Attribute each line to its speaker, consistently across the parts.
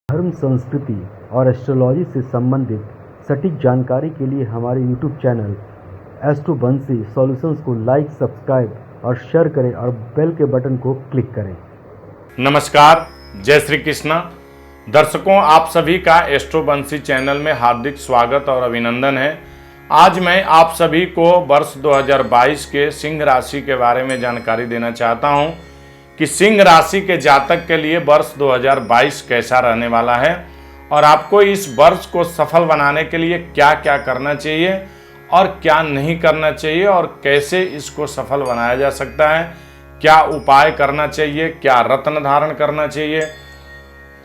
Speaker 1: धर्म, संस्कृति और एस्ट्रोलॉजी से संबंधित सटीक जानकारी के लिए हमारे यूट्यूब चैनल एस्ट्रो बंसी सॉल्यूशंस को लाइक, सब्सक्राइब और शेयर करें और बेल के बटन को क्लिक करें।
Speaker 2: नमस्कार, जय श्री कृष्णा। दर्शकों, आप सभी का एस्ट्रो बंसी चैनल में हार्दिक स्वागत और अभिनंदन है। आज मैं आप सभी को वर्ष 2022 के सिंह राशि के बारे में जानकारी देना चाहता हूं कि सिंह राशि के जातक के लिए वर्ष 2022 कैसा रहने वाला है और आपको इस वर्ष को सफल बनाने के लिए क्या क्या करना चाहिए और क्या नहीं करना चाहिए और कैसे इसको सफल बनाया जा सकता है, क्या उपाय करना चाहिए, क्या रत्न धारण करना चाहिए,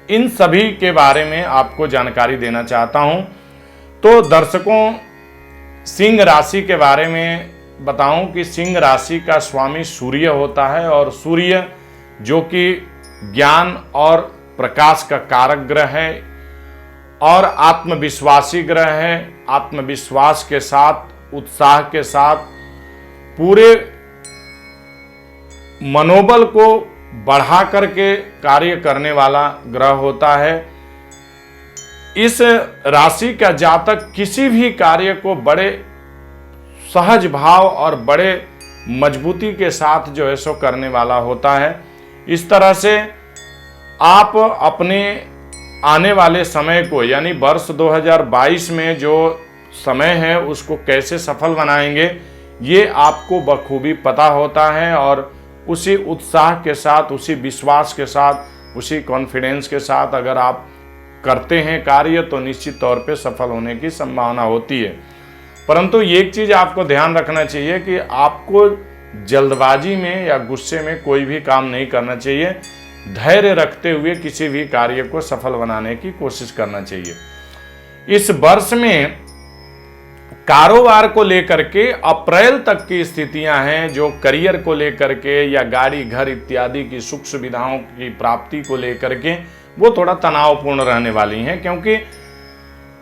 Speaker 2: इन सभी के बारे में आपको जानकारी देना चाहता हूं। तो दर्शकों, सिंह राशि के बारे में बताऊं कि सिंह राशि का स्वामी सूर्य होता है और सूर्य जो कि ज्ञान और प्रकाश का कारक ग्रह है और आत्मविश्वासी ग्रह है। आत्मविश्वास के साथ, उत्साह के साथ पूरे मनोबल को बढ़ा करके कार्य करने वाला ग्रह होता है। इस राशि का जातक किसी भी कार्य को बड़े सहज भाव और बड़े मजबूती के साथ जो है सो करने वाला होता है। इस तरह से आप अपने आने वाले समय को, यानी वर्ष 2022 में जो समय है उसको कैसे सफल बनाएंगे, ये आपको बखूबी पता होता है और उसी उत्साह के साथ, उसी विश्वास के साथ, उसी कॉन्फिडेंस के साथ अगर आप करते हैं कार्य तो निश्चित तौर पे सफल होने की संभावना होती है। परंतु एक चीज़ आपको ध्यान रखना चाहिए कि आपको जल्दबाजी में या गुस्से में कोई भी काम नहीं करना चाहिए। धैर्य रखते हुए किसी भी कार्य को सफल बनाने की कोशिश करना चाहिए। इस वर्ष में कारोबार को लेकर के अप्रैल तक की स्थितियां हैं जो करियर को लेकर के या गाड़ी, घर इत्यादि की सुख सुविधाओं की प्राप्ति को लेकर के वो थोड़ा तनावपूर्ण रहने वाली हैं, क्योंकि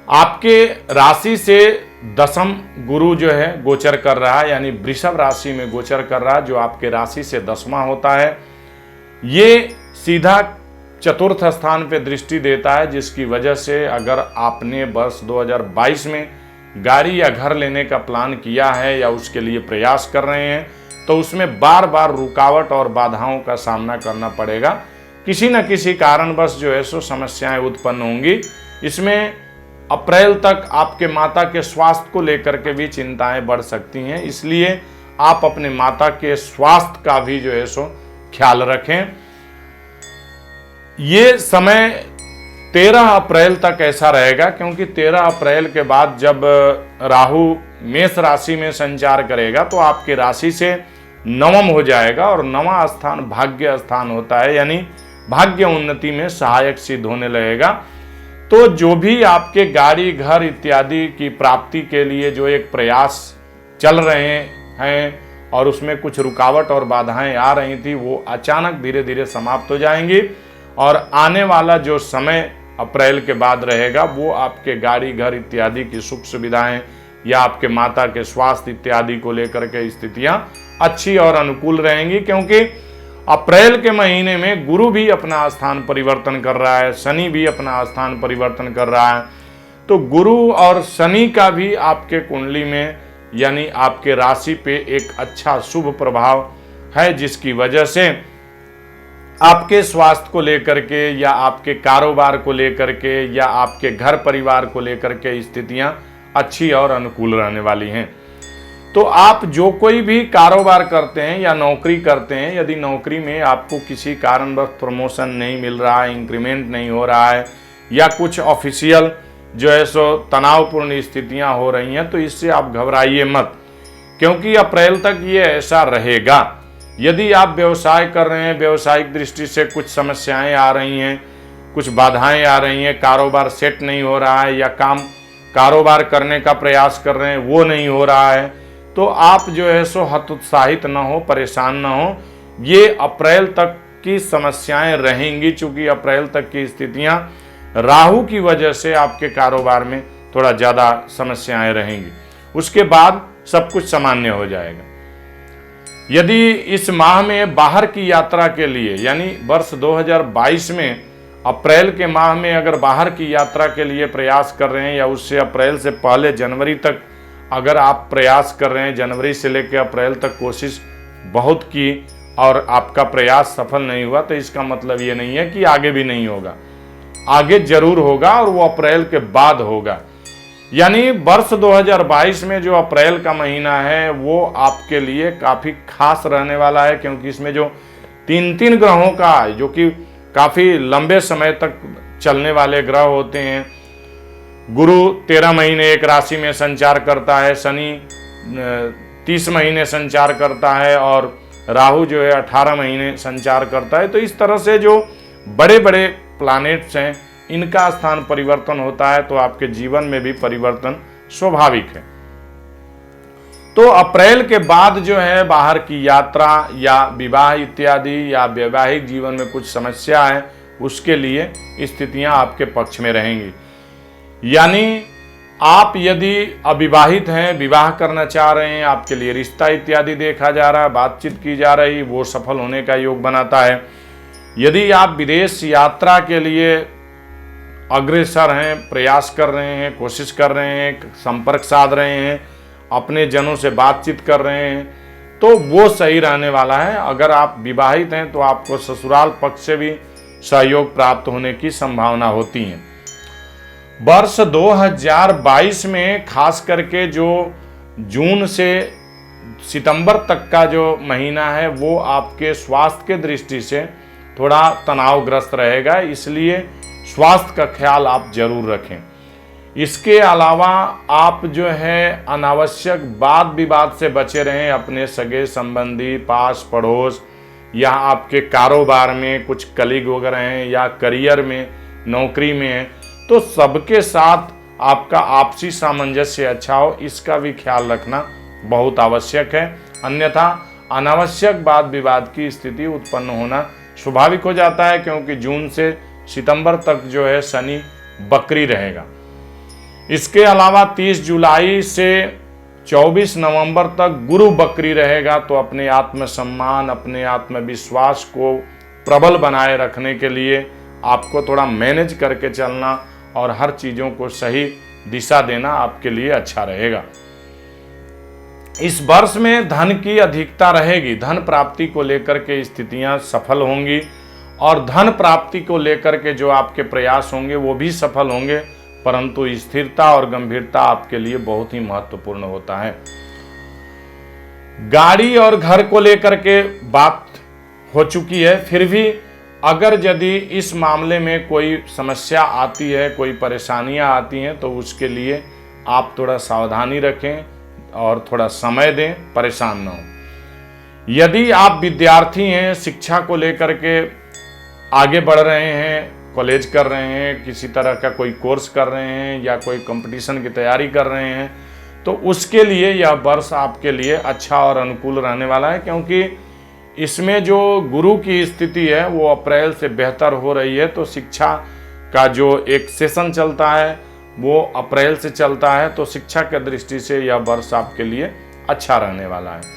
Speaker 2: आपके राशि से दशम गुरु जो है गोचर कर रहा है, यानी वृषभ राशि में गोचर कर रहा है, जो आपके राशि से 10वां होता है। ये सीधा चतुर्थ स्थान पे दृष्टि देता है, जिसकी वजह से अगर आपने वर्ष 2022 में गाड़ी या घर लेने का प्लान किया है या उसके लिए प्रयास कर रहे हैं तो उसमें बार बार रुकावट और बाधाओं का सामना करना पड़ेगा। किसी न किसी कारणवश जो है सो समस्याएं उत्पन्न होंगी। इसमें अप्रैल तक आपके माता के स्वास्थ्य को लेकर के भी चिंताएं बढ़ सकती हैं, इसलिए आप अपने माता के स्वास्थ्य का भी जो है सो ख्याल रखें। ये समय 13 अप्रैल तक ऐसा रहेगा, क्योंकि 13 अप्रैल के बाद जब राहु मेष राशि में संचार करेगा तो आपके राशि से नवम हो जाएगा और नवां स्थान भाग्य स्थान होता है, यानी भाग्य उन्नति में सहायक सिद्ध होने लगेगा। तो जो भी आपके गाड़ी, घर इत्यादि की प्राप्ति के लिए जो एक प्रयास चल रहे हैं और उसमें कुछ रुकावट और बाधाएं आ रही थी, वो अचानक धीरे धीरे समाप्त हो जाएंगी और आने वाला जो समय अप्रैल के बाद रहेगा वो आपके गाड़ी, घर इत्यादि की सुख सुविधाएं या आपके माता के स्वास्थ्य इत्यादि को लेकर के स्थितियां अच्छी और अनुकूल रहेंगी, क्योंकि अप्रैल के महीने में गुरु भी अपना स्थान परिवर्तन कर रहा है, शनि भी अपना स्थान परिवर्तन कर रहा है। तो गुरु और शनि का भी आपके कुंडली में, यानी आपके राशि पे एक अच्छा शुभ प्रभाव है, जिसकी वजह से आपके स्वास्थ्य को लेकर के या आपके कारोबार को लेकर के या आपके घर परिवार को लेकर के स्थितियां अच्छी और अनुकूल रहने वाली हैं। तो आप जो कोई भी कारोबार करते हैं या नौकरी करते हैं, यदि नौकरी में आपको किसी कारणवश प्रमोशन नहीं मिल रहा है, इंक्रीमेंट नहीं हो रहा है या कुछ ऑफिशियल जो है सो तनावपूर्ण स्थितियां हो रही हैं, तो इससे आप घबराइए मत, क्योंकि अप्रैल तक ये ऐसा रहेगा। यदि आप व्यवसाय कर रहे हैं, व्यवसायिक दृष्टि से कुछ समस्याएं आ रही हैं, कुछ बाधाएं आ रही हैं, कारोबार सेट नहीं हो रहा है या कारोबार करने का प्रयास कर रहे हैं वो नहीं हो रहा है, तो आप जो है सो हतोत्साहित न हो, परेशान न हो। ये अप्रैल तक की समस्याएं रहेंगी, चूंकि अप्रैल तक की स्थितियां राहु की वजह से आपके कारोबार में थोड़ा ज़्यादा समस्याएं रहेंगी। उसके बाद सब कुछ सामान्य हो जाएगा। यदि इस माह में बाहर की यात्रा के लिए, यानी वर्ष 2022 में अप्रैल के माह में अगर बाहर की यात्रा के लिए प्रयास कर रहे हैं या उससे अप्रैल से पहले जनवरी तक अगर आप प्रयास कर रहे हैं, जनवरी से लेकर अप्रैल तक कोशिश बहुत की और आपका प्रयास सफल नहीं हुआ, तो इसका मतलब ये नहीं है कि आगे भी नहीं होगा। आगे जरूर होगा और वो अप्रैल के बाद होगा। यानी वर्ष 2022 में जो अप्रैल का महीना है वो आपके लिए काफ़ी खास रहने वाला है, क्योंकि इसमें जो तीन ग्रहों का, जो कि काफ़ी लंबे समय तक चलने वाले ग्रह होते हैं। गुरु 13 महीने एक राशि में संचार करता है, शनि 30 महीने संचार करता है और राहु जो है 18 महीने संचार करता है। तो इस तरह से जो बड़े बड़े प्लैनेट्स हैं इनका स्थान परिवर्तन होता है, तो आपके जीवन में भी परिवर्तन स्वाभाविक है। तो अप्रैल के बाद जो है बाहर की यात्रा या विवाह इत्यादि या वैवाहिक जीवन में कुछ समस्या है, उसके लिए स्थितियां आपके पक्ष में रहेंगी। यानी आप यदि अविवाहित हैं, विवाह करना चाह रहे हैं, आपके लिए रिश्ता इत्यादि देखा जा रहा है, बातचीत की जा रही, वो सफल होने का योग बनाता है। यदि आप विदेश यात्रा के लिए अग्रसर हैं, प्रयास कर रहे हैं, कोशिश कर रहे हैं, संपर्क साध रहे हैं, अपने जनों से बातचीत कर रहे हैं, तो वो सही रहने वाला है। अगर आप विवाहित हैं तो आपको ससुराल पक्ष से भी सहयोग प्राप्त होने की संभावना होती है। वर्ष 2022 में खास करके जो जून से सितंबर तक का जो महीना है वो आपके स्वास्थ्य के दृष्टि से थोड़ा तनावग्रस्त रहेगा, इसलिए स्वास्थ्य का ख्याल आप जरूर रखें। इसके अलावा आप जो है अनावश्यक वाद विवाद से बचे रहें। अपने सगे संबंधी, पास पड़ोस या आपके कारोबार में कुछ कलीग वगैरह हैं या करियर में, नौकरी में हैं, तो सबके साथ आपका आपसी सामंजस्य अच्छा हो, इसका भी ख्याल रखना बहुत आवश्यक है। अन्यथा अनावश्यक वाद विवाद की स्थिति उत्पन्न होना स्वाभाविक हो जाता है, क्योंकि जून से सितंबर तक जो है शनि बकरी रहेगा। इसके अलावा 30 जुलाई से 24 नवंबर तक गुरु बकरी रहेगा। तो अपने आत्मसम्मान, अपने आत्मविश्वास को प्रबल बनाए रखने के लिए आपको थोड़ा मैनेज करके चलना और हर चीज़ों को सही दिशा देना आपके लिए अच्छा रहेगा। इस वर्ष में धन की अधिकता रहेगी, धन प्राप्ति को लेकर के स्थितियां सफल होंगी और धन प्राप्ति को लेकर के जो आपके प्रयास होंगे वो भी सफल होंगे, परंतु स्थिरता और गंभीरता आपके लिए बहुत ही महत्वपूर्ण होता है। गाड़ी और घर को लेकर के बात हो चुकी है, फिर भी अगर यदि इस मामले में कोई समस्या आती है, कोई परेशानियां आती हैं, तो उसके लिए आप थोड़ा सावधानी रखें और थोड़ा समय दें, परेशान ना हो। यदि आप विद्यार्थी हैं, शिक्षा को लेकर के आगे बढ़ रहे हैं, कॉलेज कर रहे हैं, किसी तरह का कोई कोर्स कर रहे हैं या कोई कंपटीशन की तैयारी कर रहे हैं, तो उसके लिए यह वर्ष आपके लिए अच्छा और अनुकूल रहने वाला है, क्योंकि इसमें जो गुरु की स्थिति है वो अप्रैल से बेहतर हो रही है। तो शिक्षा का जो एक सेशन चलता है वो अप्रैल से चलता है, तो शिक्षा के दृष्टि से यह वर्ष आपके लिए अच्छा रहने वाला है।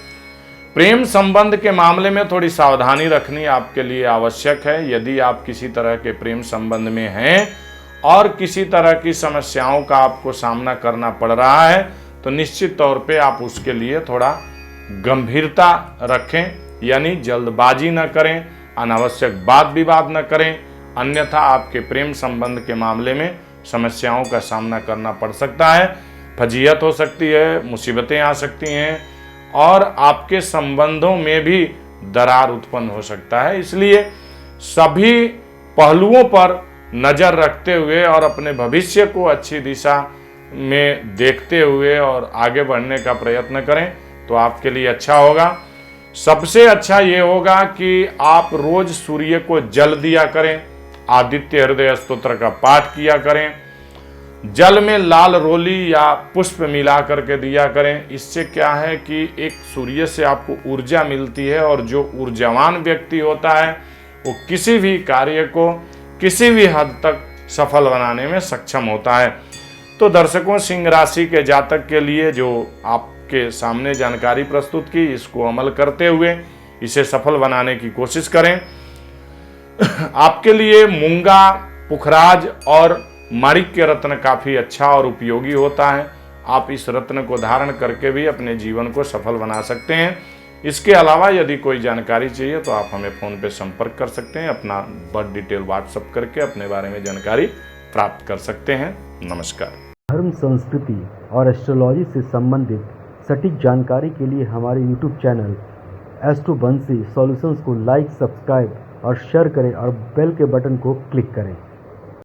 Speaker 2: प्रेम संबंध के मामले में थोड़ी सावधानी रखनी आपके लिए आवश्यक है। यदि आप किसी तरह के प्रेम संबंध में हैं और किसी तरह की समस्याओं का आपको सामना करना पड़ रहा है, तो निश्चित तौर पे आप उसके लिए थोड़ा गंभीरता रखें, यानी जल्दबाजी न करें, अनावश्यक वाद विवाद न करें, अन्यथा आपके प्रेम संबंध के मामले में समस्याओं का सामना करना पड़ सकता है, फजीहत हो सकती है, मुसीबतें आ सकती हैं और आपके संबंधों में भी दरार उत्पन्न हो सकता है। इसलिए सभी पहलुओं पर नज़र रखते हुए और अपने भविष्य को अच्छी दिशा में देखते हुए और आगे बढ़ने का प्रयत्न करें तो आपके लिए अच्छा होगा। सबसे अच्छा ये होगा कि आप रोज सूर्य को जल दिया करें, आदित्य हृदय स्तोत्र का पाठ किया करें, जल में लाल रोली या पुष्प मिला करके दिया करें। इससे क्या है कि एक सूर्य से आपको ऊर्जा मिलती है और जो ऊर्जावान व्यक्ति होता है वो किसी भी कार्य को किसी भी हद तक सफल बनाने में सक्षम होता है। तो दर्शकों, सिंह राशि के जातक के लिए जो आपके सामने जानकारी प्रस्तुत की, इसको अमल करते हुए इसे सफल बनाने की कोशिश करें। आपके लिए मूंगा पुखराज और माणिक के रत्न काफ़ी अच्छा और उपयोगी होता है। आप इस रत्न को धारण करके भी अपने जीवन को सफल बना सकते हैं। इसके अलावा यदि कोई जानकारी चाहिए तो आप हमें फ़ोन पे संपर्क कर सकते हैं, अपना बर्थ डिटेल व्हाट्सअप करके अपने बारे में जानकारी प्राप्त कर सकते हैं। नमस्कार।
Speaker 1: धर्म, संस्कृति और एस्ट्रोलॉजी से संबंधित सटीक जानकारी के लिए हमारे यूट्यूब चैनल एस्ट्रो बंसी सॉल्यूशंस को लाइक, सब्सक्राइब और शेयर करें और बेल के बटन को क्लिक करें।